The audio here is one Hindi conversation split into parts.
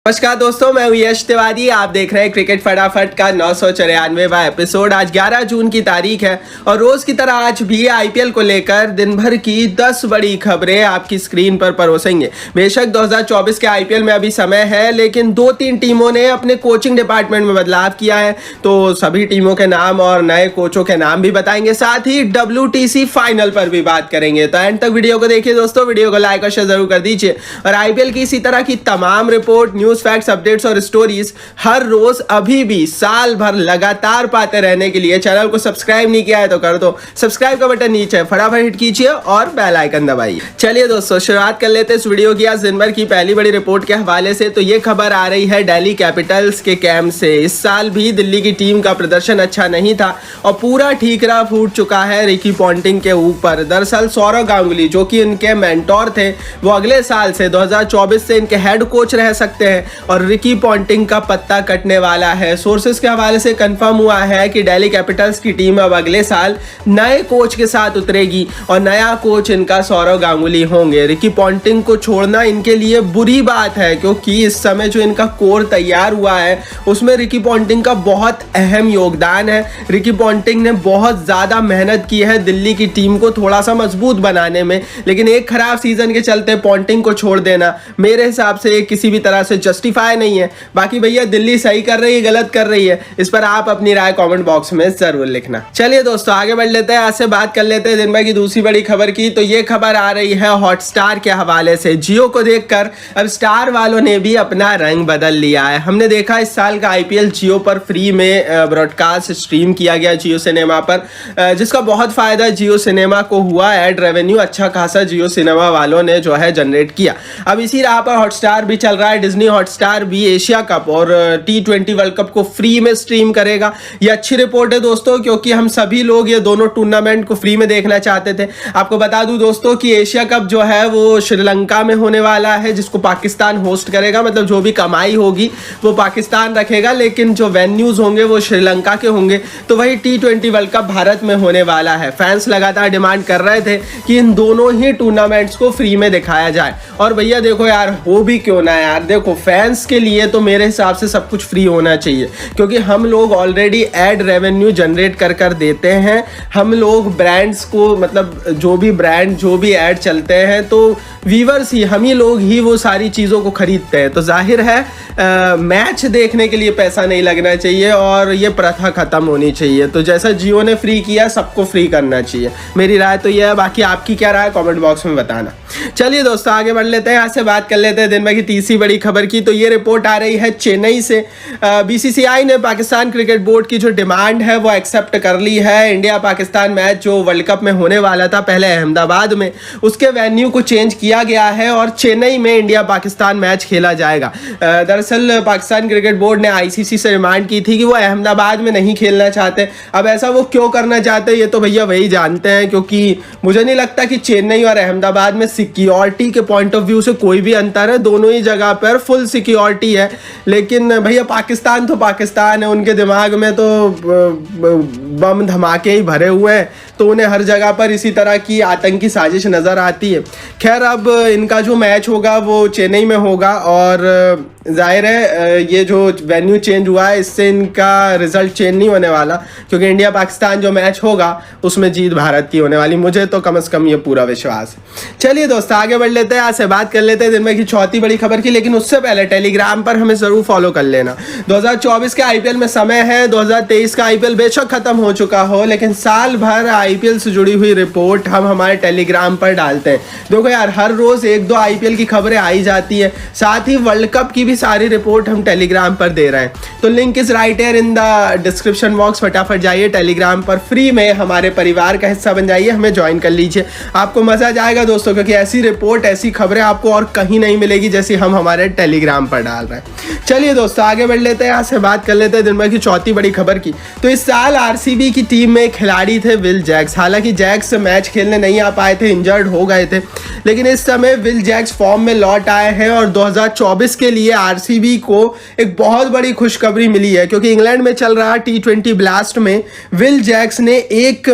नमस्कार दोस्तों, मैं हूं यश तिवारी। आप देख रहे हैं क्रिकेट फटाफट का 994वां एपिसोड। आज 11 जून की तारीख है और रोज की तरह आज भी आईपीएल को लेकर दिन भर की 10 बड़ी खबरें आपकी स्क्रीन पर परोसेंगे। बेशक 2024 के आईपीएल में अभी समय है, लेकिन 2-3 टीमों ने अपने कोचिंग डिपार्टमेंट में बदलाव किया है, तो सभी टीमों के नाम और नए कोचों के नाम भी बताएंगे। साथ ही WTC फाइनल पर भी बात करेंगे। तो एंड तक वीडियो को देखिए दोस्तों, वीडियो को लाइक और शेयर जरूर कर दीजिए। और आईपीएल की इसी तरह की तमाम रिपोर्ट, न्यूज, फैक्ट्स, अपडेट्स और स्टोरीज हर रोज अभी भी साल भर लगातार पाते रहने के लिए चैनल को सब्सक्राइब नहीं किया है तो कर दो। सब्सक्राइब का बटन नीचे है, फटाफट हिट कीजिए और बेल आइकन दबाइए। चलिए दोस्तों, शुरुआत कर लेते हैं इस वीडियो की आज दिन भर की पहली बड़ी रिपोर्ट के हवाले से। तो ये खबर आ रही है दिल्ली कैपिटल्स के कैंप से। इस साल भी दिल्ली की टीम का प्रदर्शन अच्छा नहीं था और पूरा ठीकरा फूट चुका है रिकी पॉन्टिंग के ऊपर। दरअसल सौरव गांगुली, जो कि इनके मेंटोर थे, वो अगले साल से 2024 से इनके हेड कोच रह सकते हैं और रिकी पॉन्टिंग का पत्ता कटने वाला है। सोर्सेस के हवाले से कंफर्म हुआ है कि दिल्ली कैपिटल्स की टीम अब अगले साल नए कोच के साथ उतरेगी और नया कोच इनका सौरव गांगुली होंगे। रिकी पॉन्टिंग को छोड़ना इनके लिए बुरी बात है, क्योंकि इस समय जो इनका कोर तैयार हुआ है उसमें रिकी पॉन्टिंग का बहुत अहम योगदान है। रिकी पॉन्टिंग ने बहुत ज़्यादा मेहनत की है दिल्ली की टीम को थोड़ा सा मजबूत बनाने में, लेकिन एक खराब सीजन के चलते पॉन्टिंग को छोड़ देना मेरे हिसाब से किसी भी तरह से जस्टिफाई नहीं है। बाकी भैया दिल्ली सही कर रही है, गलत कर रही है, इस पर आप अपनी राय कमेंट बॉक्स में जरूर लिखना। चलिए दोस्तों, आगे बढ़ लेते हैं। आज से बात कर लेते हैं दिन भर की दूसरी बड़ी खबर की। तो ये खबर आ रही है हॉटस्टार के हवाले से। जियो को देखकर अब स्टार वालों ने भी अपना रंग बदल लिया है। हमने देखा इस साल का आईपीएल जियो पर फ्री में ब्रॉडकास्ट स्ट्रीम किया गया जियो सिनेमा पर, जिसका बहुत फायदा जियो सिनेमा को हुआ। एड रेवेन्यू अच्छा खासा जियो सिनेमा वालों ने जो है जनरेट किया। अब इसी राह पर हॉटस्टार भी चल रहा है। डिज्नी हॉटस्टार भी एशिया कप और T20 वर्ल्ड कप को फ्री में स्ट्रीम करेगा। ये अच्छी रिपोर्ट है दोस्तों, क्योंकि हम सभी लोग ये दोनों टूर्नामेंट को फ्री में देखना चाहते थे। आपको बता दूं दोस्तों कि एशिया कप जो है वो श्रीलंका में होने वाला है, जिसको पाकिस्तान होस्ट करेगा। मतलब जो भी कमाई होगी वो पाकिस्तान रखेगा, लेकिन जो वेन्यूज होंगे वो श्रीलंका के होंगे। तो वही T20 वर्ल्ड कप भारत में होने वाला है। फैंस लगातार डिमांड कर रहे थे कि इन दोनों ही टूर्नामेंट्स को फ्री में दिखाया जाए। और भैया देखो यार, हो भी क्यों ना यार, देखो फैंस के लिए तो मेरे हिसाब से सब कुछ फ्री होना चाहिए, क्योंकि हम लोग ऑलरेडी एड रेवेन्यू जनरेट कर देते हैं। हम लोग ब्रांड्स को, मतलब जो भी ब्रांड, जो भी एड चलते हैं, तो व्यूअर्स ही, हम ही लोग ही वो सारी चीज़ों को खरीदते हैं। तो जाहिर है मैच देखने के लिए पैसा नहीं लगना चाहिए और ये प्रथा खत्म होनी चाहिए। तो जैसा जियो ने फ्री किया, सबको फ्री करना चाहिए। मेरी राय तो ये है। बाकी आपकी क्या राय है कमेंट बॉक्स में बताना। चलिए दोस्तों, आगे बढ़ लेते हैं। यहाँ से बात कर लेते हैं दिन भर की तीसरी बड़ी खबर की। तो ये रिपोर्ट आ रही है चेन्नई से। BCCI ने पाकिस्तान क्रिकेट बोर्ड की जो डिमांड है वो एक्सेप्ट कर ली है। इंडिया पाकिस्तान मैच जो वर्ल्ड कप में होने वाला था पहले अहमदाबाद में, उसके वेन्यू को चेंज किया गया है और चेन्नई में इंडिया पाकिस्तान मैच खेला जाएगा। दरअसल पाकिस्तान क्रिकेट बोर्ड ने ICC से डिमांड की थी कि वो अहमदाबाद में नहीं खेलना चाहते। अब ऐसा वो क्यों करना चाहते हैं ये तो भैया वही जानते हैं, क्योंकि मुझे नहीं लगता कि चेन्नई और अहमदाबाद में सिक्योरिटी के पॉइंट ऑफ व्यू से कोई भी अंतर है। दोनों ही जगह पर फुल सिक्योरिटी है। लेकिन भैया पाकिस्तान तो पाकिस्तान है, उनके दिमाग में तो बम धमाके ही भरे हुए हैं, तो उन्हें हर जगह पर इसी तरह की आतंकी साजिश नज़र आती है। खैर, अब इनका जो मैच होगा वो चेन्नई में होगा और जाहिर है ये जो वेन्यू चेंज हुआ है इससे इनका रिजल्ट चेंज नहीं होने वाला, क्योंकि इंडिया पाकिस्तान जो मैच होगा उसमें जीत भारत की होने वाली। मुझे तो कम से कम ये पूरा विश्वास है। चलिए दोस्तों, आगे बढ़ लेते हैं। आज से बात कर लेते हैं दिन भर की चौथी बड़ी खबर की, लेकिन उससे पहले टेलीग्राम पर हमें जरूर फॉलो कर लेना। 2024 के आईपीएल में समय है। 2023 का आईपीएल बेशक खत्म हो चुका हो, लेकिन साल भर आईपीएल से जुड़ी हुई रिपोर्ट हम हमारे टेलीग्राम पर डालते हैं। देखो यार, हर रोज 1-2 आईपीएल की खबरें आई जाती है, साथ ही वर्ल्ड कप की भी सारी रिपोर्ट हम टेलीग्राम पर दे रहे हैं। तो link is right here in the description box. फटाफट जाइए टेलीग्राम पर, फ्री में हमारे परिवार का हिस्सा बन जाइए, हमें ज्वाइन कर लीजिए। आपको मजा जाएगा दोस्तों, क्योंकि ऐसी रिपोर्ट, ऐसी खबरें आपको और कहीं नहीं मिलेगी जैसी हम हमारे टेलीग्राम पर डाल रहे हैं। चलिए दोस्तों, आगे बढ़ लेते हैं। यहाँ से बात कर लेते हैं दिन भर की चौथी बड़ी खबर की। तो इस साल RCB आरसीबी की टीम में खिलाड़ी थे विल जैक्स। हालांकि जैक्स मैच खेलने नहीं आ पाए थे, इंजर्ड हो गए थे, लेकिन इस समय विल जैक्स फॉर्म में लौट आए हैं और 2024 के लिए आरसीबी को एक बहुत बड़ी खुशखबरी मिली है, क्योंकि इंग्लैंड में चल रहा T20 ब्लास्ट में विल जैक्स ने एक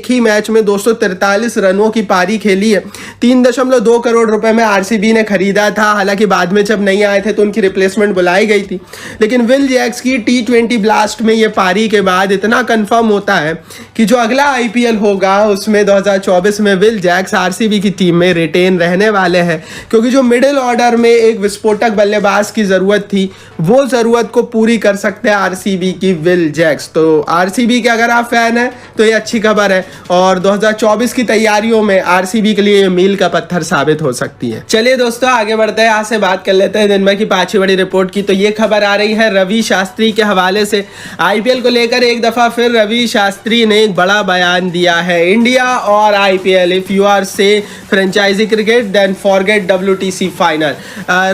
ही मैच में 243 रनों की पारी खेली है। 3.2 करोड़ रुपए में आरसीबी ने खरीदा था। हालांकि बाद में जब नहीं आए थे तो उनकी रिप्लेसमेंट बुलाई गई थी, लेकिन विल जैक्स की T20 ब्लास्ट में ये पारी के बाद इतना कंफर्म होता है कि जो अगला आईपीएल होगा उसमें 2024 में विल जैक्स आरसीबी की टीम में रिटेन रहने वाले हैं, क्योंकि जो मिडिल ऑर्डर में एक विस्फोटक बल्लेबाज की जरूरत थी वो जरूरत को पूरी कर सकते हैं आरसीबी की विल जैक्स। तो आरसीबी के अगर आप फैन हैं तो ये अच्छी खबर है और 2024 की तैयारियों में आरसीबी के लिए मील का पत्थर साबित हो सकती है। चलिए दोस्तों आगे बढ़ते हैं, यहाँ से बात कर लेते हैं दिन भर की 5वीं बड़ी रिपोर्ट की। तो ये खबर आ रही है रवि शास्त्री के हवाले से। आईपीएल को लेकर एक दफा फिर रवि शास्त्री ने एक बड़ा बयान दिया है। इंडिया और IPL, if you are say franchise cricket then forget WTC final.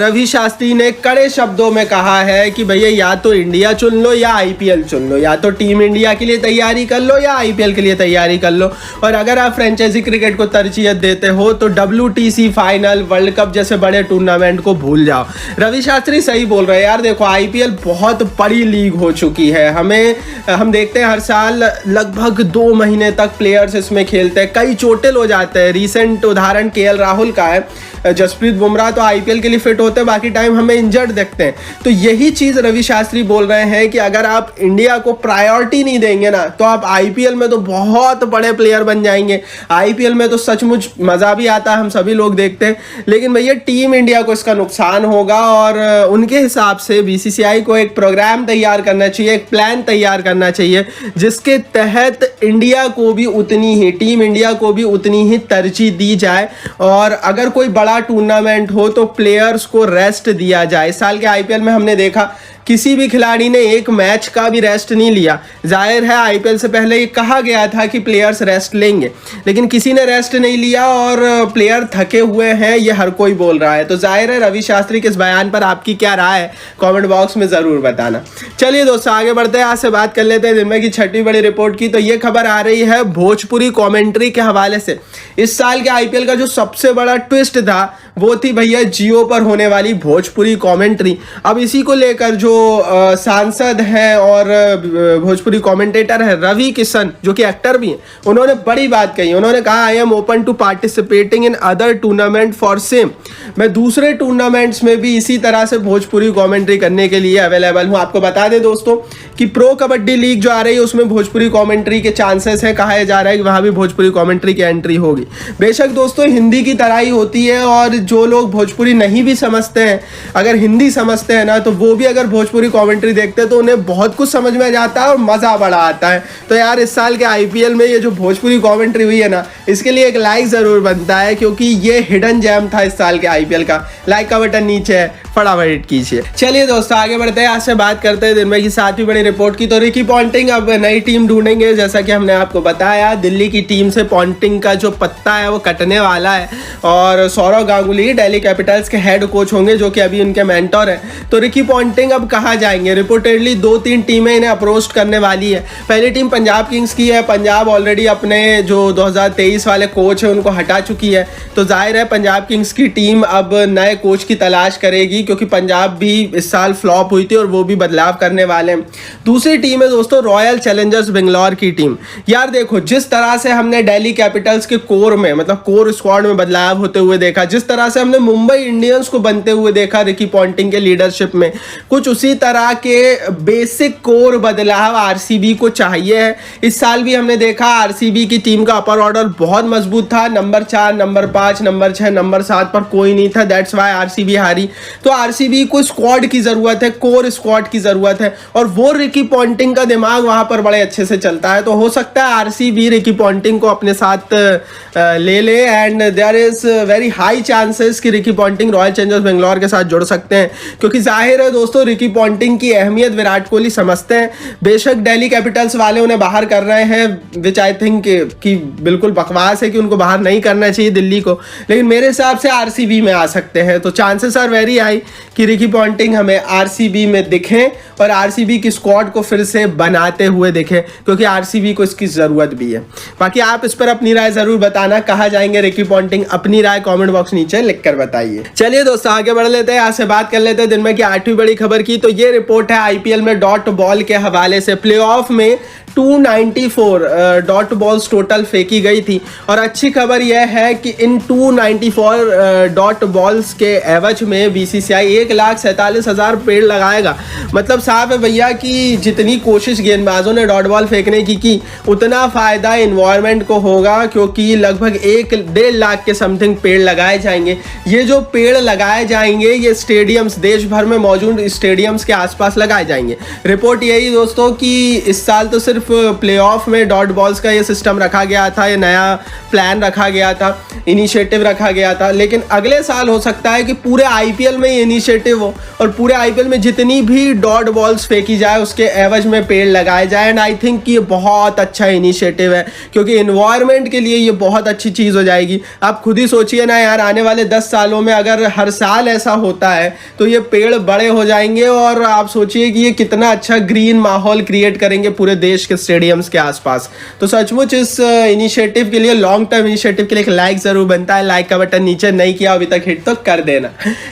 Ravi Shastri ने कड़े शब्दों में कहा है कि भैया या तो इंडिया चुन लो या आईपीएल चुन लो, या तो टीम इंडिया के लिए तैयारी कर लो या आईपीएल के लिए तैयारी कर लो, और अगर आप फ्रेंचाइजी क्रिकेट को तरजीह देते हो तो WTC फाइनल, वर्ल्ड कप जैसे बड़े टूर्नामेंट को भूल जाओ। रवि शास्त्री सही बोल रहे हैं यार। देखो आईपीएल बहुत बड़ी लीग हो चुकी है, हम देखते हैं हर साल लगभग 2 महीने तक प्लेयर्स इसमें खेलते हैं, कई चोटिल हो जाते हैं। रिसेंट उदाहरण KL राहुल का है। जसप्रीत बुमराह तो आईपीएल के लिए फिट होते हैं, बाकी टाइम हमें इंजर्ड देखते हैं। तो यही चीज रवि शास्त्री बोल रहे हैं कि अगर आप इंडिया को प्रायोरिटी नहीं देंगे ना तो आप आईपीएल में तो बहुत बड़े प्लेयर बन जाएंगे। आईपीएल में तो सचमुच मजा भी आता है, हम सभी लोग देखते हैं, लेकिन भैया टीम इंडिया को इसका नुकसान होगा और उनके हिसाब से बीसीसीआई को एक प्रोग्राम तैयार करना चाहिए, एक प्लान तैयार करना चाहिए जिसके तहत इंडिया को भी उतनी ही, टीम इंडिया को भी उतनी ही तरजीह दी जाए और अगर कोई बड़ा टूर्नामेंट हो तो प्लेयर्स को रेस्ट दिया जाए। इस साल के आईपीएल में हमने देखा किसी भी खिलाड़ी ने एक मैच का भी रेस्ट नहीं लिया। जाहिर है आईपीएल से पहले ये कहा गया था कि प्लेयर्स रेस्ट लेंगे, लेकिन किसी ने रेस्ट नहीं लिया और प्लेयर थके हुए हैं, ये हर कोई बोल रहा है। तो जाहिर है रवि शास्त्री के इस बयान पर आपकी क्या राय है, कमेंट बॉक्स में जरूर बताना। चलिए दोस्तों आगे बढ़ते हैं, आज से बात कर लेते हैं दिन में की 6वीं बड़ी रिपोर्ट की। तो ये खबर आ रही है भोजपुरी कॉमेंट्री के हवाले से। इस साल के आईपीएल का जो सबसे बड़ा ट्विस्ट था वो थी भैया जियो पर होने वाली भोजपुरी कमेंट्री। अब इसी को लेकर जो सांसद हैं और भोजपुरी कमेंटेटर है रवि किशन, जो कि एक्टर भी हैं, उन्होंने बड़ी बात कही। उन्होंने कहा I am open to participating in other tournament for same. मैं दूसरे टूर्नामेंट्स में भी इसी तरह से भोजपुरी कमेंट्री करने के लिए अवेलेबल हूं। आपको बता दें दोस्तों कि प्रो कबड्डी लीग जो आ रही है उसमें भोजपुरी कमेंट्री के चांसेस है, कहा जा रहा है कि वहां भी भोजपुरी कमेंट्री की एंट्री होगी। बेशक दोस्तों हिंदी की तरह ही होती है और जो लोग भोजपुरी नहीं भी समझते हैं, अगर हिंदी समझते हैं ना, तो वो भी अगर भोजपुरी कमेंट्री देखते हैं तो उन्हें बहुत कुछ समझ में जाता है और मजा बड़ा आता है। तो यार इस साल के आईपीएल में ये जो भोजपुरी कमेंट्री हुई है ना, इसके लिए एक लाइक जरूर बनता है, क्योंकि ये हिडन जेम था इस साल के आईपीएल का। लाइक का बटन नीचे है, फटाफट हिट कीजिए। चलिए दोस्तों आगे बढ़ते हैं, आज से बात करते हैं दिन में की 7वीं बड़ी रिपोर्ट की। तो रिकी पॉन्टिंग अब नई टीम ढूंढेंगे, जैसा कि हमने आपको बताया दिल्ली की टीम से पॉन्टिंग का जो पत्ता है वो कटने वाला है और सौरव गांगुली दिल्ली कैपिटल्स के हेड कोच होंगे, जो कि अभी उनके मेंटर हैं। तो रिकी पॉन्टिंग अब कहाँ जाएंगे? रिपोर्टेडली 2-3 टीमें इन्हें अप्रोच करने वाली है। पहली टीम पंजाब किंग्स की है। पंजाब ऑलरेडी अपने जो 2023 वाले कोच है उनको हटा चुकी है, तो जाहिर है पंजाब किंग्स की टीम अब नए कोच की तलाश करेगी, क्योंकि पंजाब भी इस साल फ्लॉप हुई थी और वो भी बदलाव करने वाले हैं। दूसरी टीम है दोस्तों रॉयल चैलेंजर्स बेंगलोर की टीम। यार देखो जिस तरह से हमने दिल्ली कैपिटल्स के कोर में, मतलब कोर स्क्वाड में बदलाव होते हुए देखा, जिस तरह से हमने मुंबई इंडियंस को बनते हुए देखा रिकी पॉन्टिंग के लीडरशिप में, कुछ उसी तरह के बेसिक कोर बदलाव आरसीबी को चाहिए है। इस साल भी हमने देखा आरसीबी की टीम का अपर ऑर्डर बहुत मजबूत था। नंबर 4, नंबर 5, नंबर 6, नंबर 7 पर कोई नहीं था, दैट्स वाई आरसीबी हारी। तो आरसीबी को स्क्वाड की जरूरत है, कोर स्क्वाड की जरूरत है, और वो रिकी पॉन्टिंग का दिमाग वहां पर बड़े अच्छे से चलता है। तो हो सकता है आरसीबी रिकी पॉन्टिंग को अपने साथ ले ले and there is very high chances कि Ricky Ponting Royal Challengers Bangalore के साथ जुड़ सकते हैं, क्योंकि जाहिर है दोस्तों रिकी पॉन्टिंग की अहमियत विराट कोहली समझते हैं। बेशक दिल्ली कैपिटल्स वाले उन्हें बाहर कर रहे हैं, विच आई थिंक कि बिल्कुल बकवास है कि उनको बाहर नहीं करना चाहिए दिल्ली को, लेकिन मेरे हिसाब से आरसीबी में आ सकते हैं। तो चांसेस आर वेरी हाई कि रिकी पॉन्टिंग हमें आरसीबी में दिखें और आरसीबी की स्क्वाड को फिर से बनाते हुए देखें, क्योंकि आरसीबी को इसकी ज़रूरत भी है। बाकी आप इस पर अपनी राय ज़रूर बताना, कहाँ जाएंगे रिकी पॉन्टिंग, अपनी राय कमेंट बॉक्स नीचे लिखकर बताइए। चलिए दोस्तों आगे बढ़ लेते हैं, यहाँ से बात कर लेते हैं दिन में की 8वीं बड़ी खबर की। तो ये रिपोर्ट है आईपीएल में डॉट बॉल के हवाले से। प्लेऑफ में 294 डॉट बॉल्स टोटल फेंकी गई थी, और अच्छी खबर यह है कि इन 294 डॉट बॉल्स के एवज में बीसीसीआई 1,47,000 पेड़ लगाएगा। मतलब साफ है भैया कि जितनी कोशिश गेंदबाजों ने डॉट बॉल फेंकने की उतना फायदा इन्वायरमेंट को होगा, क्योंकि लगभग 1-1.5 लाख के समथिंग पेड़ लगाए जाएंगे। ये जो पेड़ लगाए जाएंगे ये स्टेडियम्स, देश भर में मौजूद स्टेडियम्स के आसपास लगाए जाएंगे। रिपोर्ट यही दोस्तों कि इस साल तो सिर्फ प्लेऑफ में डॉट बॉल्स का ये सिस्टम रखा गया था, ये नया प्लान रखा गया था, इनिशिएटिव रखा गया था, लेकिन अगले साल हो सकता है कि पूरे आईपीएल में ये इनिशिएटिव हो और पूरे आईपीएल में जितनी भी डॉट बॉल्स फेंकी जाए उसके एवज में पेड़ लगाए जाए। एंड आई थिंक ये बहुत अच्छा इनिशिएटिव है, क्योंकि इन्वायरमेंट के लिए ये बहुत अच्छी चीज़ हो जाएगी। आप खुद ही सोचिए ना यार, आने वाले 10 सालों में अगर हर साल ऐसा होता है तो ये पेड़ बड़े हो जाएंगे, और आप सोचिए कि ये कितना अच्छा ग्रीन माहौल क्रिएट करेंगे पूरे देश के स्टेडियम्स के आसपास। तो सचमुच इस इनिशिएटिव के लिए, लॉन्ग टर्म इनिशिएटिव के लिए एक लाइक जरूर बनता है। लाइक का बटन नीचे नहीं किया अभी तक हिट तो कर देना।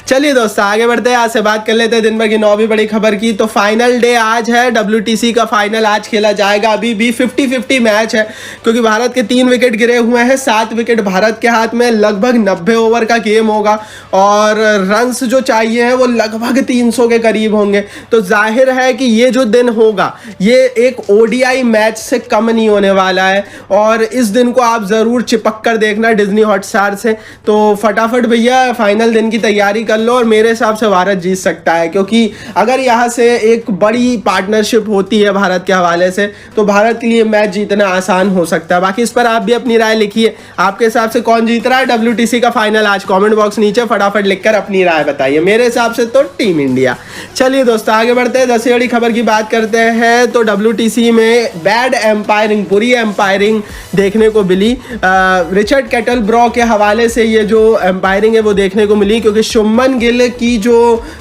चलिए दोस्तों आगे बढ़ते हैं, यहाँ से बात कर लेते हैं दिन भर की 9वीं बड़ी खबर की। तो फाइनल डे आज है, WTC का फाइनल आज खेला जाएगा। अभी भी 50-50 मैच है, क्योंकि भारत के 3 विकेट गिरे हुए हैं, 7 विकेट भारत के हाथ में। लगभग 90 ओवर का गेम होगा और रन्स जो चाहिए हैं वो लगभग 300 के करीब होंगे। तो जाहिर है कि ये जो दिन होगा ये एक ओडीआई मैच से कम नहीं होने वाला है, और इस दिन को आप जरूर चिपक कर देखना डिज्नी हॉटस्टार से। तो फटाफट भैया फाइनल दिन की तैयारी कर लो, और मेरे हिसाब से भारत जीत सकता है, क्योंकि अगर यहाँ से एक बड़ी पार्टनरशिप होती है भारत के हवाले से तो भारत के लिए मैच जीतना आसान हो सकता है। बाकी इस पर आप भी अपनी राय लिखिए, आपके हिसाब से कौन जीत रहा है WTC का फाइनल आज, कमेंट बॉक्स नीचे फटाफट लिखकर अपनी राय बताइए। मेरे हिसाब से तो टीम इंडिया। चलिए दोस्तों आगे बढ़ते हैं, 10वीं बड़ी खबर की बात करते हैं। तो WTC में बैड एम्पायरिंग, बुरी एम्पायरिंग देखने को मिली। रिचर्ड कैटलब्रॉ के हवाले से ये जो एम्पायरिंग है वो देखने को मिली, क्योंकि शुभमन गिल की जो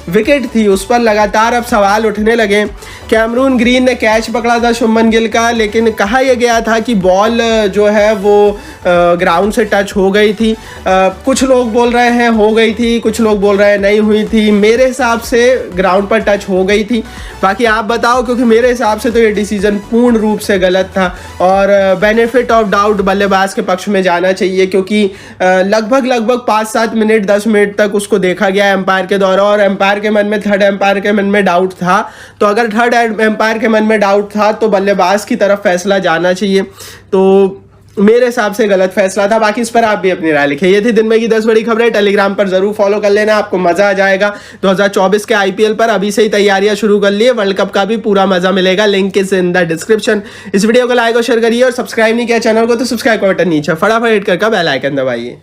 विकेट थी उस पर लगातार अब सवाल उठने लगे। कैमरून ग्रीन ने कैच पकड़ा था शुभमन गिल का, लेकिन कहा यह गया था कि बॉल जो है वो ग्राउंड से टच हो गई थी। कुछ लोग बोल रहे हैं हो गई थी, कुछ लोग बोल रहे हैं नहीं हुई थी। मेरे हिसाब से ग्राउंड पर टच हो गई थी, बाकी आप बताओ, क्योंकि मेरे हिसाब से तो ये डिसीजन पूर्ण रूप से गलत था, और बेनिफिट ऑफ डाउट बल्लेबाज के पक्ष में जाना चाहिए, क्योंकि लगभग 5-7 मिनट 10 मिनट तक उसको देखा गया एम्पायर के द्वारा, और एम्पायर के मन में, थर्ड एम्पायर के मन में डाउट था। तो अगर थर्ड एम्पायर के मन में डाउट था तो बल्लेबाज की तरफ फैसला जाना चाहिए। तो मेरे हिसाब से गलत फैसला था। बाकी इस पर आप भी अपनी राय लिखिए। ये थी दिन में की 10 बड़ी खबरें। टेलीग्राम पर जरूर फॉलो कर लेना, आपको मजा आ जाएगा। 2024 के आईपीएल पर अभी से ही तैयारियां शुरू कर लिए, वर्ल्ड कप का भी पूरा मजा मिलेगा। Link is in the description. इस वीडियो को लाइक और शेयर करिए, और सब्सक्राइब नहीं किया चैनल को तो सब्सक्राइब का बटन नीचे फटाफट हिट करके बेल आइकन दबाइए।